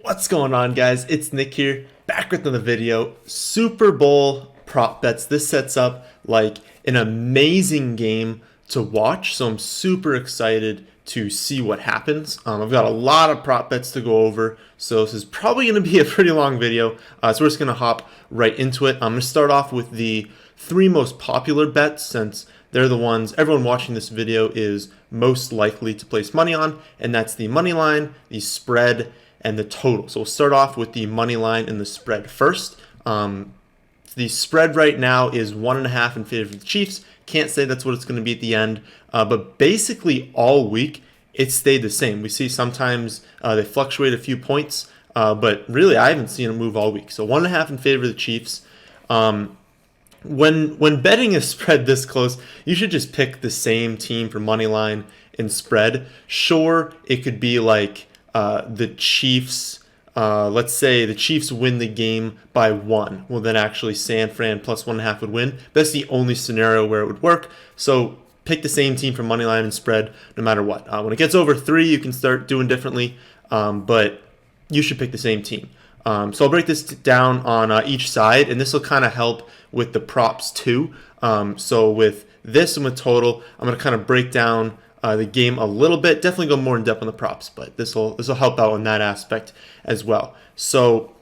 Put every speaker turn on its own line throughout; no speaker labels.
What's going on, guys? It's Nick here, back with another video. Super Bowl prop bets. This sets up like an amazing game to watch, so I'm super excited to see what happens. I've got a lot of prop bets to go over, so this is probably going to be a pretty long video. So we're just going to hop right into it. I'm going to start off with the three most popular bets, since they're the ones everyone watching this video is most likely to place money on, and that's the money line, the spread, and the total. So we'll start off with the money line and the spread first. The spread right now is 1.5 in favor of the Chiefs. Can't say that's what it's going to be at the end, but basically all week it stayed the same. We see sometimes they fluctuate a few points, but really I haven't seen it move all week. So 1.5 in favor of the Chiefs. When betting a spread this close, you should just pick the same team for money line and spread. Sure, it could be like the Chiefs. Let's say the Chiefs win the game by 1. Well, then actually San Fran plus 1.5 would win. That's the only scenario where it would work. So pick the same team for money line and spread no matter what. When it gets over 3, you can start doing differently, but you should pick the same team. So I'll break this down on each side, and this will kind of help with the props too. So with this and with total, I'm going to kind of break down the game a little bit. Definitely go more in depth on the props, but this will help out in that aspect as well. So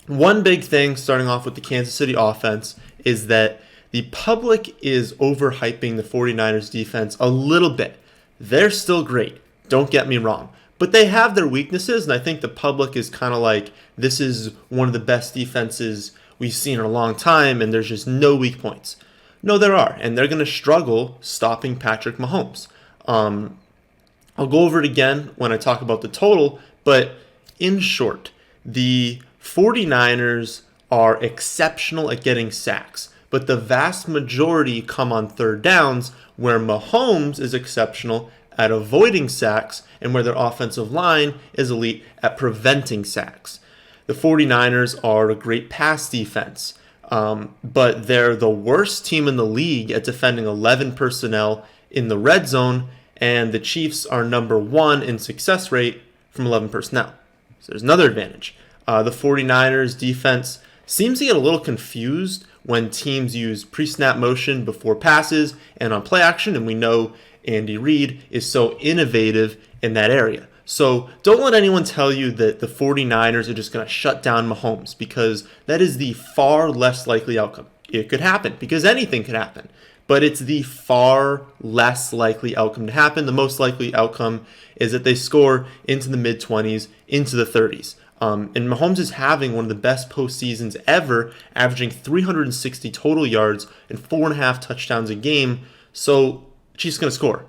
one big thing, starting off with the Kansas City offense, is that the public is overhyping the 49ers defense a little bit. They're still great, don't get me wrong, but they have their weaknesses, and I think the public is kind of like, this is one of the best defenses we've seen in a long time, and there's just no weak points. No, there are, and they're going to struggle stopping Patrick Mahomes. I'll go over it again when I talk about the total, but in short, the 49ers are exceptional at getting sacks, but the vast majority come on third downs, where Mahomes is exceptional at avoiding sacks and where their offensive line is elite at preventing sacks. The 49ers are a great pass defense, but they're the worst team in the league at defending 11 personnel in the red zone, and the Chiefs are number 1 in success rate from 11 personnel. So there's another advantage. The 49ers defense seems to get a little confused when teams use pre-snap motion before passes and on play action, and we know Andy Reid is so innovative in that area. So don't let anyone tell you that the 49ers are just going to shut down Mahomes, because that is the far less likely outcome. It could happen, because anything could happen, but it's the far less likely outcome to happen. The most likely outcome is that they score into the mid-20s, into the 30s. And Mahomes is having one of the best postseasons ever, averaging 360 total yards and 4.5 touchdowns a game. So Chiefs going to score.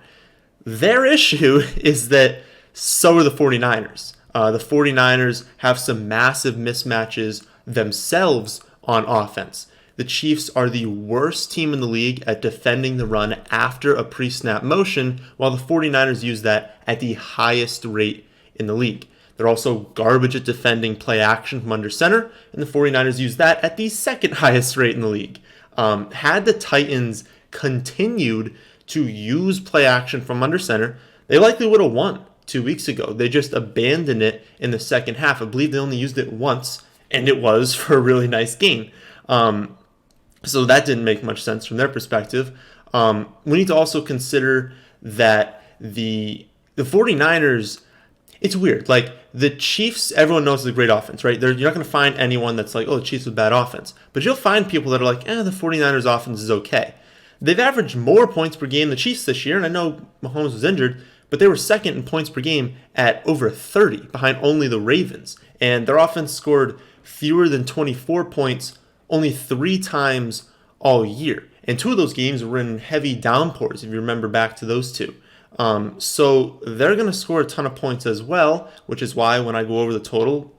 Their issue is that so are the 49ers. The 49ers have some massive mismatches themselves on offense. The Chiefs are the worst team in the league at defending the run after a pre-snap motion, while the 49ers use that at the highest rate in the league. They're also garbage at defending play action from under center, and the 49ers use that at the second highest rate in the league. Had the Titans continued to use play action from under center, they likely would have won 2 weeks ago. They just abandoned it in the second half. I believe they only used it once, and it was for a really nice gain. So that didn't make much sense from their perspective. We need to also consider that the 49ers, it's weird. Like, the Chiefs, everyone knows is a great offense, right? You're not going to find anyone that's like, oh, the Chiefs have bad offense. But you'll find people that are like, the 49ers offense is okay. They've averaged more points per game than the Chiefs this year, and I know Mahomes was injured, but they were second in points per game at over 30, behind only the Ravens. And their offense scored fewer than 24 points only 3 times all year. And 2 of those games were in heavy downpours, if you remember back to those 2. So they're going to score a ton of points as well, which is why when I go over the total,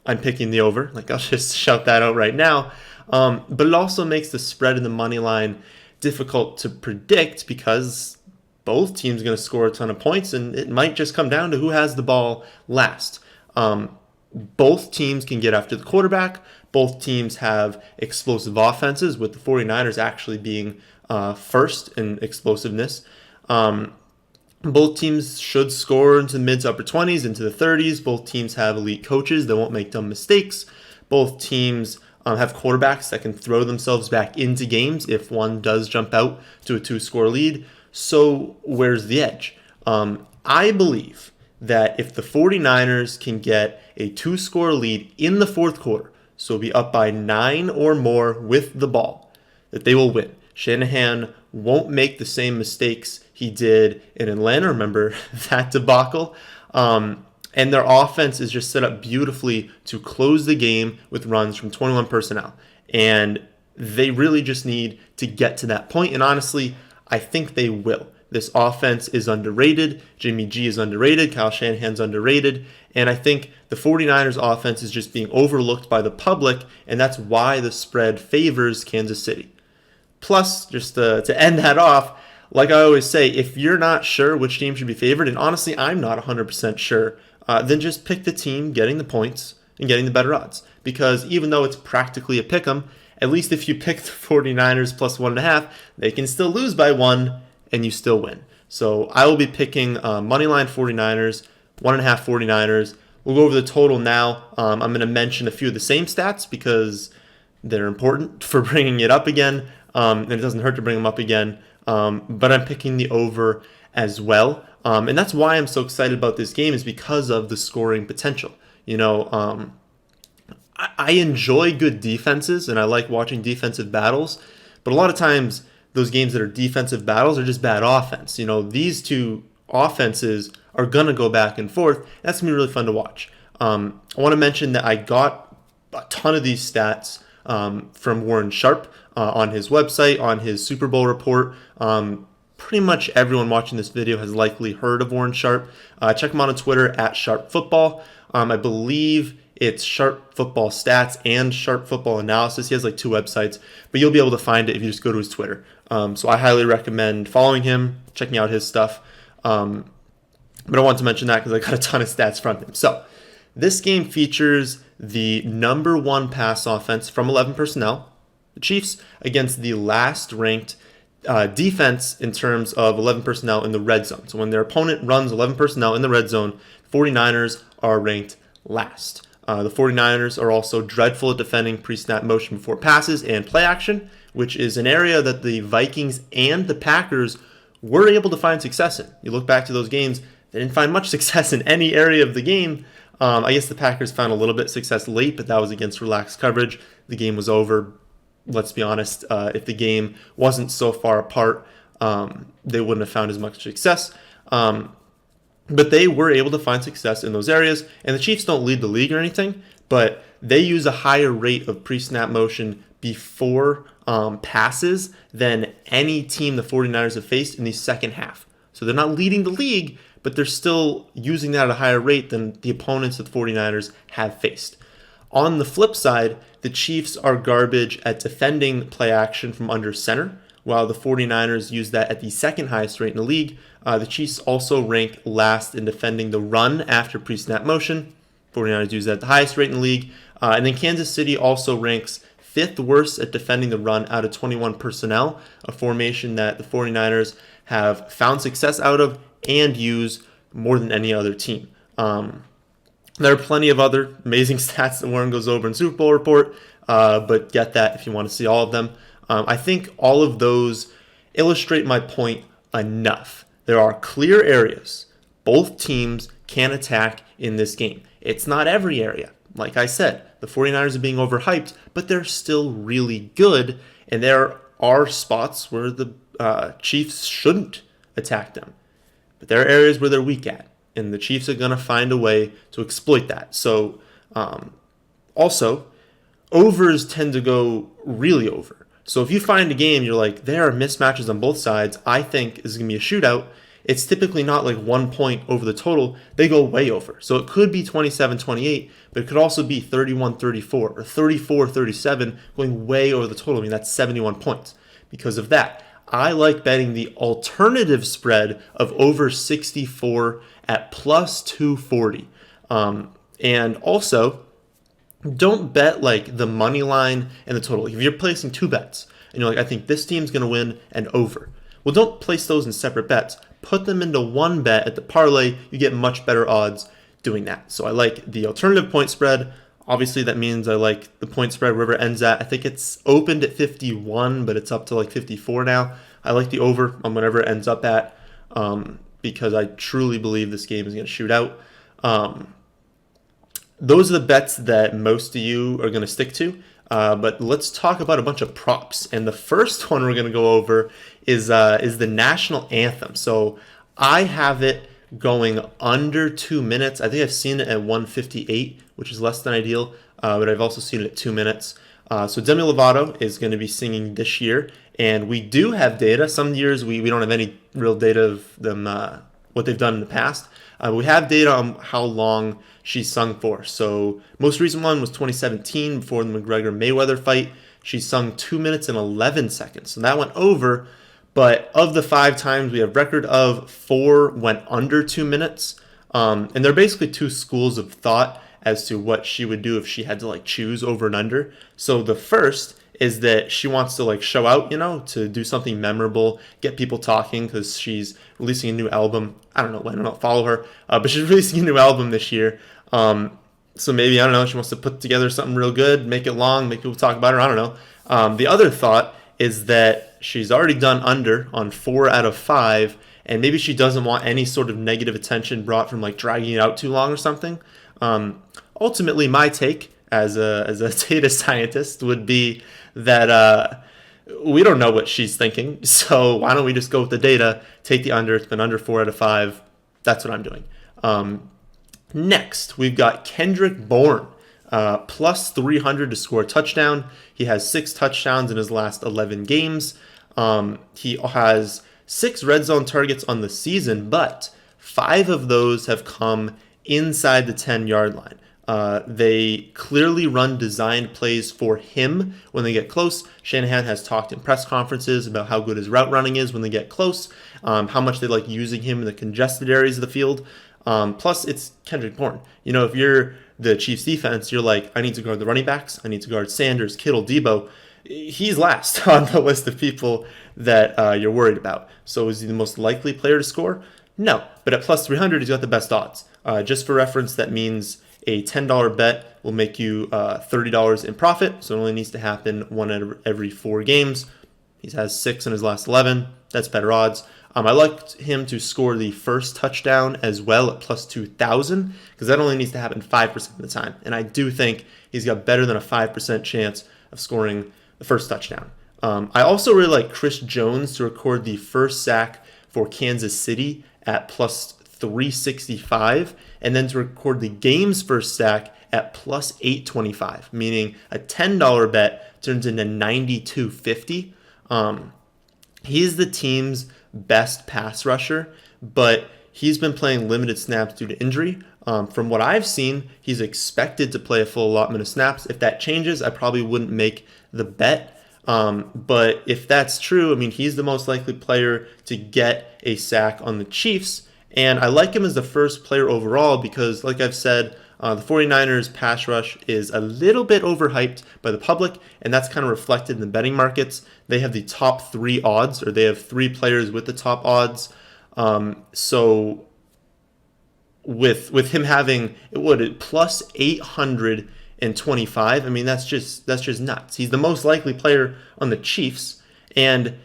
I'm picking the over. Like, I'll just shout that out right now. But it also makes the spread in the money line difficult to predict, because both teams are going to score a ton of points, and it might just come down to who has the ball last. Both teams can get after the quarterback. Both teams have explosive offenses, with the 49ers actually being first in explosiveness. Both teams should score into the mid to upper 20s, into the 30s. Both teams have elite coaches that won't make dumb mistakes. Both teams have quarterbacks that can throw themselves back into games if one does jump out to a two-score lead. So where's the edge? I believe that if the 49ers can get a two-score lead in the fourth quarter, so be up by 9 or more with the ball, that they will win. Shanahan won't make the same mistakes he did in Atlanta. Remember that debacle? And their offense is just set up beautifully to close the game with runs from 21 personnel. And they really just need to get to that point. And honestly, I think they will. This offense is underrated. Jimmy G is underrated. Kyle Shanahan's underrated. And I think the 49ers offense is just being overlooked by the public, and that's why the spread favors Kansas City. Plus, just to end that off, like I always say, if you're not sure which team should be favored, and honestly, I'm not 100% sure, then just pick the team getting the points and getting the better odds. Because even though it's practically a pick 'em, at least if you pick the 49ers plus 1.5, they can still lose by 1 and you still win. So I will be picking moneyline 49ers, 1.5 49ers. We'll go over the total now. I'm going to mention a few of the same stats because they're important for bringing it up again, and it doesn't hurt to bring them up again. But I'm picking the over as well. And that's why I'm so excited about this game, is because of the scoring potential. I enjoy good defenses, and I like watching defensive battles. But a lot of times, those games that are defensive battles are just bad offense. These two offenses are going to go back and forth. That's going to be really fun to watch. I want to mention that I got a ton of these stats from Warren Sharp on his website, on his Super Bowl report. Pretty much everyone watching this video has likely heard of Warren Sharp. Check him out on Twitter at Sharp Football. I believe it's Sharp Football Stats and Sharp Football Analysis. He has like 2 websites, but you'll be able to find it if you just go to his Twitter. So I highly recommend following him, checking out his stuff. But I want to mention that because I got a ton of stats from him. So this game features the number 1 pass offense from 11 personnel, the Chiefs, against the last ranked defense in terms of 11 personnel in the red zone. So when their opponent runs 11 personnel in the red zone, 49ers are ranked last. The 49ers are also dreadful at defending pre-snap motion before passes and play action, which is an area that the Vikings and the Packers were able to find success in. You look back to those games, they didn't find much success in any area of the game. I guess the Packers found a little bit of success late, but that was against relaxed coverage. The game was over. Let's be honest, if the game wasn't so far apart, they wouldn't have found as much success. But they were able to find success in those areas, and the Chiefs don't lead the league or anything, but they use a higher rate of pre-snap motion before passes than any team the 49ers have faced in the second half. So they're not leading the league, but they're still using that at a higher rate than the opponents that the 49ers have faced. On the flip side, the Chiefs are garbage at defending play action from under center, while the 49ers use that at the second highest rate in the league. The Chiefs also rank last in defending the run after pre-snap motion. 49ers use that at the highest rate in the league. And then Kansas City also ranks 5th worst at defending the run out of 21 personnel, a formation that the 49ers have found success out of and use more than any other team. There are plenty of other amazing stats that Warren goes over in Super Bowl report, but get that if you want to see all of them. I think all of those illustrate my point enough. There are clear areas both teams can attack in this game. It's not every area. Like I said, the 49ers are being overhyped, but they're still really good, and there are spots where the Chiefs shouldn't attack them. But there are areas where they're weak at, and the Chiefs are going to find a way to exploit that. So, also, overs tend to go really over. So if you find a game, you're like, there are mismatches on both sides, I think is going to be a shootout, it's typically not like 1 point over the total. They go way over. So it could be 27-28, but it could also be 31-34 or 34-37, going way over the total. I mean, that's 71 points. Because of that, I like betting the alternative spread of over 64 at plus 240. And also, don't bet like the money line and the total. If you're placing 2 bets and you're like, I think this team's going to win and over. Well, don't place those in separate bets. Put them into one bet at the parlay. You get much better odds doing that. So I like the alternative point spread. Obviously, that means I like the point spread wherever it ends at. I think it's opened at 51, but it's up to like 54 now. I like the over on whatever it ends up at because I truly believe this game is going to shoot out. Those are the bets that most of you are going to stick to. But let's talk about a bunch of props. And the first one we're going to go over is the national anthem. So I have it going under 2 minutes. I think I've seen it at 158, which is less than ideal, but I've also seen it at 2 minutes. So Demi Lovato is going to be singing this year, and we do have data. Some years we don't have any real data of them, what they've done in the past. We have data on how long she sung for. So most recent one was 2017 before the McGregor-Mayweather fight. She sung 2 minutes and 11 seconds. So that went over. But of the 5 times we have record of, 4 went under 2 minutes. And they're basically two schools of thought as to what she would do if she had to like choose over and under. So the first is that she wants to like show out, to do something memorable, get people talking because she's releasing a new album. I don't know when, I don't follow her, but she's releasing a new album this year. So maybe, I don't know, she wants to put together something real good, make it long, make people talk about her, I don't know. The other thought is that she's already done under on 4 out of 5, and maybe she doesn't want any sort of negative attention brought from like dragging it out too long or something. Ultimately, my take as a data scientist would be that we don't know what she's thinking, so why don't we just go with the data, take the under. It's been under 4 out of 5. That's what I'm doing. Next, we've got Kendrick Bourne, plus 300 to score a touchdown. He has 6 touchdowns in his last 11 games. He has 6 red zone targets on the season, but 5 of those have come inside the 10-yard line. They clearly run designed plays for him when they get close. Shanahan has talked in press conferences about how good his route running is when they get close, how much they like using him in the congested areas of the field. Plus, it's Kendrick Bourne. If you're the Chiefs defense, you're like, I need to guard the running backs. I need to guard Sanders, Kittle, Debo. He's last on the list of people that you're worried about. So is he the most likely player to score? No, but at plus 300, he's got the best odds. Just for reference, that means a $10 bet will make you $30 in profit. So it only needs to happen 1 out of every 4 games. He has 6 in his last 11. That's better odds. I liked him to score the first touchdown as well at plus 2,000 because that only needs to happen 5% of the time. And I do think he's got better than a 5% chance of scoring the first touchdown. I also really like Chris Jones to record the first sack for Kansas City at plus 365 and then to record the game's first sack at plus 825, meaning a $10 bet turns into 92.50. He's the team's best pass rusher, but he's been playing limited snaps due to injury. From what I've seen, he's expected to play a full allotment of snaps. If that changes, I probably wouldn't make the bet. But if that's true, he's the most likely player to get a sack on the Chiefs. And I like him as the first player overall because, like I've said, the 49ers pass rush is a little bit overhyped by the public, and that's kind of reflected in the betting markets. They have the top 3 odds, or they have 3 players with the top odds. So with him having plus 825, that's just nuts. He's the most likely player on the Chiefs, and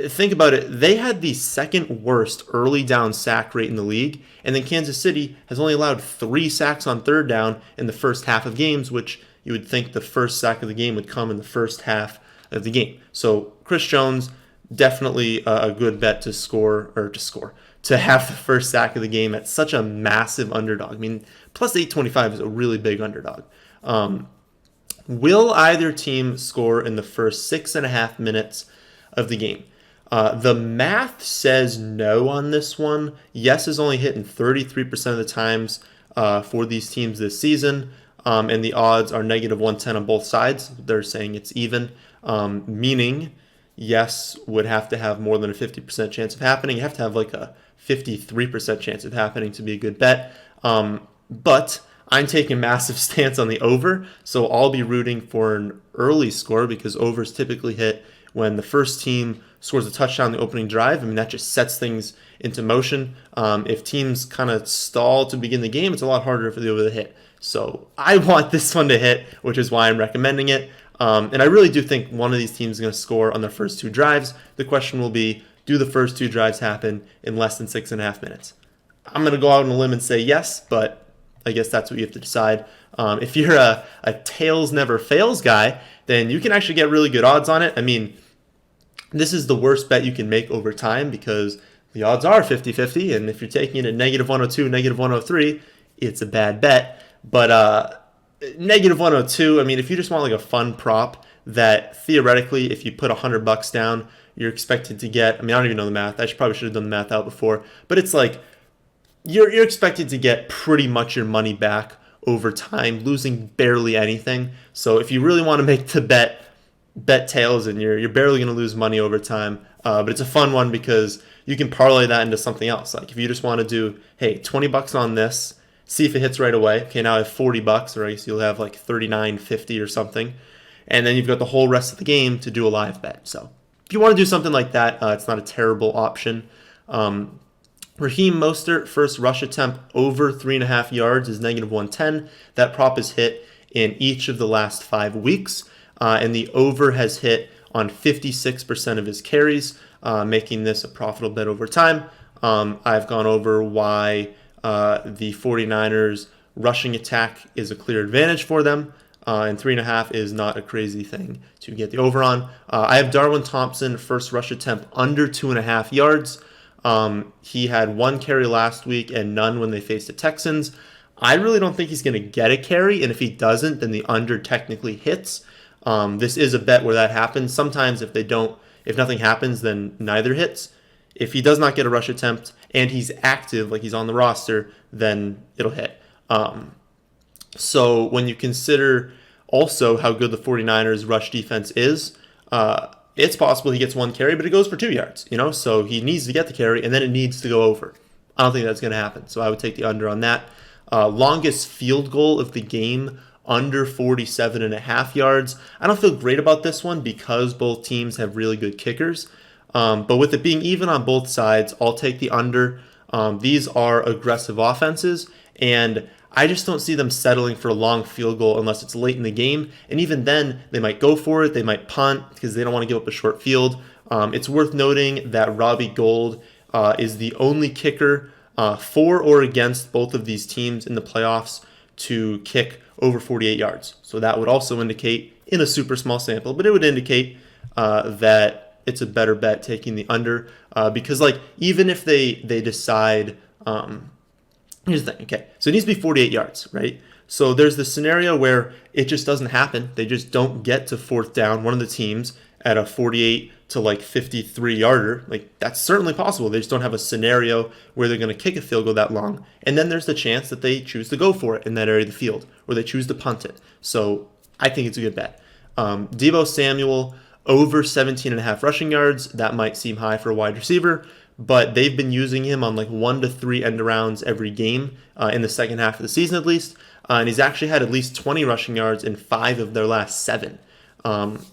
think about it. They had the second worst early down sack rate in the league, and then Kansas City has only allowed 3 sacks on third down in the first half of games, which you would think the first sack of the game would come in the first half of the game. So Chris Jones, definitely a good bet to have the first sack of the game at such a massive underdog. Plus 825 is a really big underdog. Will either team score in the first 6.5 minutes of the game? The math says no on this one. Yes is only hitting 33% of the times for these teams this season, and the odds are negative 110 on both sides. They're saying it's even, meaning yes would have to have more than a 50% chance of happening. You have to have like a 53% chance of happening to be a good bet. But I'm taking massive stance on the over, so I'll be rooting for an early score because overs typically hit when the first team scores a touchdown in the opening drive. I mean, that just sets things into motion. If teams kind of stall to begin the game, it's a lot harder for the over to hit. So I want this one to hit, which is why I'm recommending it. And I really do think one of these teams is going to score on their first two drives. The question will be, do the first two drives happen in less than 6.5 minutes? I'm going to go out on a limb and say yes, but I guess that's what you have to decide. If you're a tails never fails guy, then you can actually get really good odds on it. I mean, this is the worst bet you can make over time because the odds are 50-50, and if you're taking it at negative 102, negative 103, it's a bad bet. But negative 102, I mean, if you just want like a fun prop that theoretically, if you put $100 down, you're expected to get, I mean, I don't even know the math. I probably should have done the math out before, but it's like you're expected to get pretty much your money back over time, losing barely anything. So if you really want to make the bet tails, and you're barely going to lose money over time. But it's a fun one because you can parlay that into something else. Like if you just want to do, hey, $20 on this, see if it hits right away. Okay, now I have $40, or I guess you'll have like $39.50 or something, and then you've got the whole rest of the game to do a live bet. So if you want to do something like that, it's not a terrible option. Raheem Mostert, first rush attempt over 3.5 yards is negative 110. That prop is hit in each of the last 5 weeks, and the over has hit on 56% of his carries, making this a profitable bet over time. I've gone over why the 49ers rushing attack is a clear advantage for them, and 3.5 is not a crazy thing to get the over on. I have Darwin Thompson, first rush attempt under 2.5 yards. He had 1 carry last week and none when they faced the Texans. I really don't think he's going to get a carry, and if he doesn't, then the under technically hits. This is a bet where that happens. Sometimes if nothing happens, then neither hits. If he does not get a rush attempt and he's active, like he's on the roster, then it'll hit. So when you consider also how good the 49ers rush defense is, it's possible he gets 1 carry, but it goes for 2 yards, so he needs to get the carry and then it needs to go over. I don't think that's going to happen. So I would take the under on that. Longest field goal of the game, under 47.5 yards. I don't feel great about this one because both teams have really good kickers. But with it being even on both sides, I'll take the under. These are aggressive offenses, and I just don't see them settling for a long field goal unless it's late in the game. And even then, they might go for it. They might punt because they don't want to give up a short field. It's worth noting that Robbie Gould is the only kicker for or against both of these teams in the playoffs to kick over 48 yards. So that would also indicate, in a super small sample, but it would indicate that it's a better bet taking the under because, like, even if they decide, here's the thing, okay, so it needs to be 48 yards, right? So there's the scenario where it just doesn't happen. They just don't get to fourth down, one of the teams, at a 48 to like 53 yarder. Like, that's certainly possible. They just don't have a scenario where they're going to kick a field goal that long. And then there's the chance that they choose to go for it in that area of the field, or they choose to punt it. So I think it's a good bet. Deebo Samuel, over 17.5 rushing yards. That might seem high for a wide receiver, but they've been using him on like 1 to 3 end arounds every game in the second half of the season at least. And he's actually had at least 20 rushing yards in 5 of their last 7.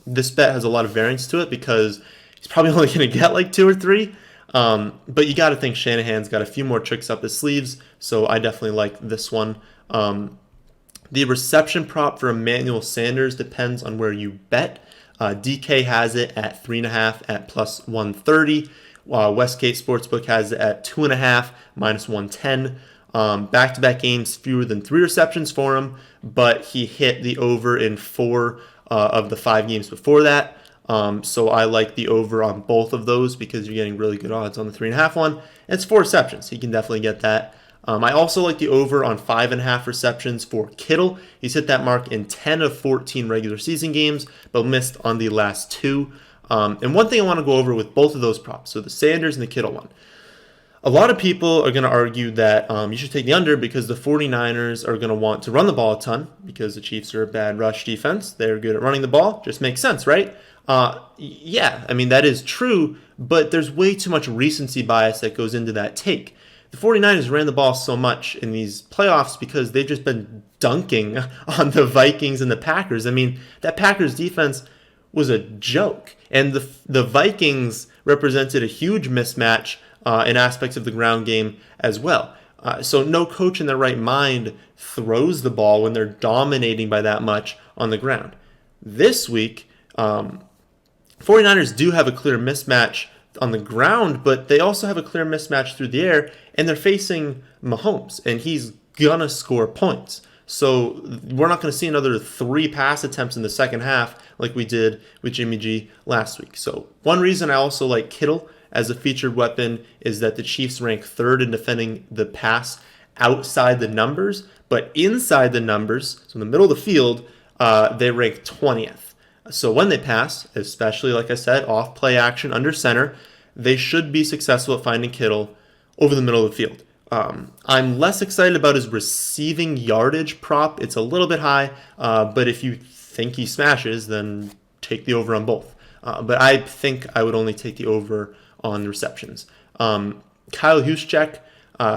This bet has a lot of variance to it because he's probably only going to get like 2 or 3. But you got to think Shanahan's got a few more tricks up his sleeves, so I definitely like this one. The reception prop for Emmanuel Sanders depends on where you bet. DK has it at 3.5 at plus 130. Westgate Sportsbook has it at 2.5 minus 110. Back-to-back games, fewer than 3 receptions for him, but he hit the over in 4 of the 5 games before that. So I like the over on both of those because you're getting really good odds on the 3.5 one. And it's 4 receptions. He can definitely get that. I also like the over on 5.5 receptions for Kittle. He's hit that mark in 10 of 14 regular season games, but missed on the last 2. And one thing I want to go over with both of those props, so the Sanders and the Kittle one. A lot of people are going to argue that you should take the under because the 49ers are going to want to run the ball a ton because the Chiefs are a bad rush defense. They're good at running the ball. Just makes sense, right? Yeah, I mean, that is true, but there's way too much recency bias that goes into that take. The 49ers ran the ball so much in these playoffs because they've just been dunking on the Vikings and the Packers. I mean, that Packers defense was a joke. And the Vikings represented a huge mismatch in aspects of the ground game as well. So no coach in their right mind throws the ball when they're dominating by that much on the ground. This week, 49ers do have a clear mismatch on the ground, but they also have a clear mismatch through the air, and they're facing Mahomes, and he's gonna score points. So we're not going to see another 3 pass attempts in the second half like we did with Jimmy G last week. So one reason I also like Kittle as a featured weapon is that the Chiefs rank 3rd in defending the pass outside the numbers, but inside the numbers, so in the middle of the field, they rank 20th. So when they pass, especially like I said, off play action under center, they should be successful at finding Kittle over the middle of the field. I'm less excited about his receiving yardage prop. It's a little bit high, but if you think he smashes, then take the over on both. But I think I would only take the over on the receptions. Kyle Juszczyk,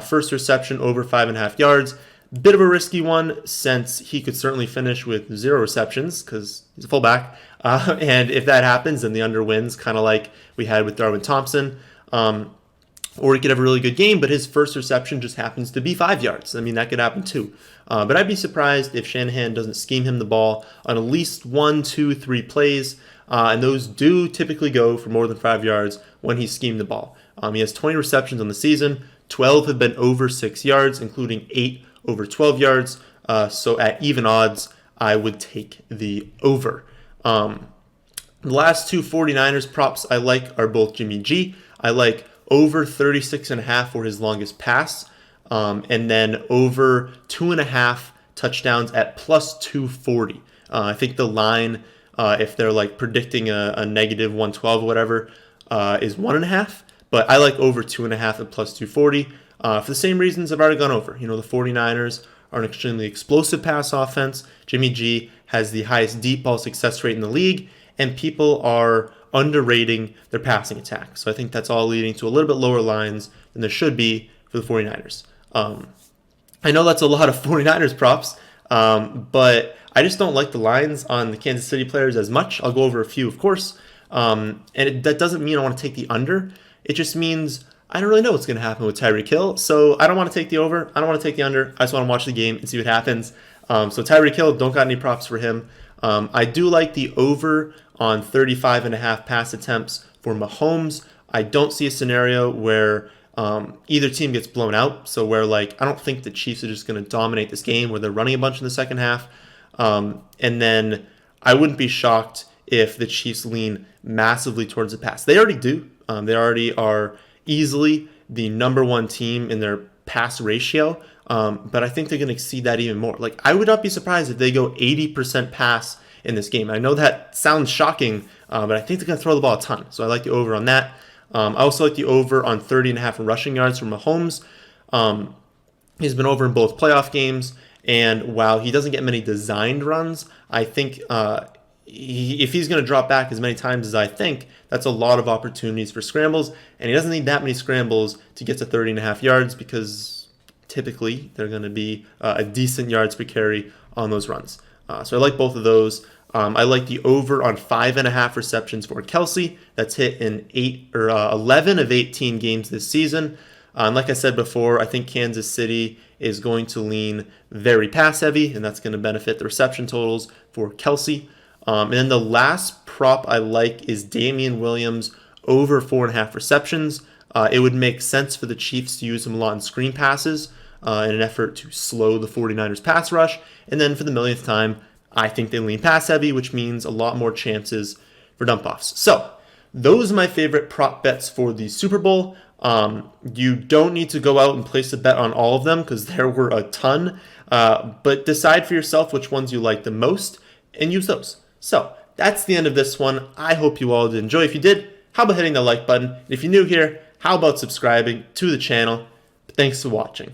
first reception over 5.5 yards. Bit of a risky one since he could certainly finish with 0 receptions because he's a fullback. And if that happens, then the under wins, kind of like we had with Darwin Thompson. Or he could have a really good game, but his first reception just happens to be 5 yards. I mean, that could happen too. But I'd be surprised if Shanahan doesn't scheme him the ball on at least 1, 2, 3 plays. And those do typically go for more than 5 yards when he's schemed the ball. He has 20 receptions on the season. 12 have been over 6 yards, including 8 over 12 yards. So at even odds, I would take the over. The last 2 49ers props I like are both Jimmy G. I like over 36.5 for his longest pass, and then over 2.5 touchdowns at plus 240. I think the line, if they're like predicting a negative 112 or whatever, is 1.5. But I like over 2.5 at plus 240 for the same reasons I've already gone over. You know, the 49ers are an extremely explosive pass offense. Jimmy G has the highest deep ball success rate in the league, and people are underrating their passing attack. So I think that's all leading to a little bit lower lines than there should be for the 49ers. I know that's a lot of 49ers props, but I just don't like the lines on the Kansas City players as much. I'll go over a few, of course. That doesn't mean I want to take the under. It just means I don't really know what's going to happen with Tyreek Hill. So I don't want to take the over. I don't want to take the under. I just want to watch the game and see what happens. So Tyreek Hill, don't got any props for him. I do like the over on 35.5 pass attempts for Mahomes. I don't see a scenario where either team gets blown out. So where I don't think the Chiefs are just going to dominate this game where they're running a bunch in the second half. And then I wouldn't be shocked if the Chiefs lean massively towards the pass. They already do. They already are easily the number 1 team in their pass ratio. But I think they're going to exceed that even more. I would not be surprised if they go 80% pass in this game. I know that sounds shocking, but I think they're going to throw the ball a ton. So I like the over on that. I also like the over on 30.5 rushing yards from Mahomes. He's been over in both playoff games, and while he doesn't get many designed runs, I think if he's going to drop back as many times as I think, that's a lot of opportunities for scrambles, and he doesn't need that many scrambles to get to 30.5 yards because typically they're going to be a decent yards per carry on those runs. So I like both of those. I like the over on 5.5 receptions for Kelsey. That's hit in 11 of 18 games this season. Like I said before, I think Kansas City is going to lean very pass heavy, and that's going to benefit the reception totals for Kelsey. And then the last prop I like is Damian Williams over 4.5 receptions. It would make sense for the Chiefs to use him a lot in screen passes in an effort to slow the 49ers pass rush. And then for the millionth time, I think they lean pass heavy, which means a lot more chances for dump offs. So those are my favorite prop bets for the Super Bowl. You don't need to go out and place a bet on all of them because there were a ton. But decide for yourself which ones you like the most and use those. So that's the end of this one. I hope you all did enjoy. If you did, how about hitting the like button? If you're new here, how about subscribing to the channel? Thanks for watching.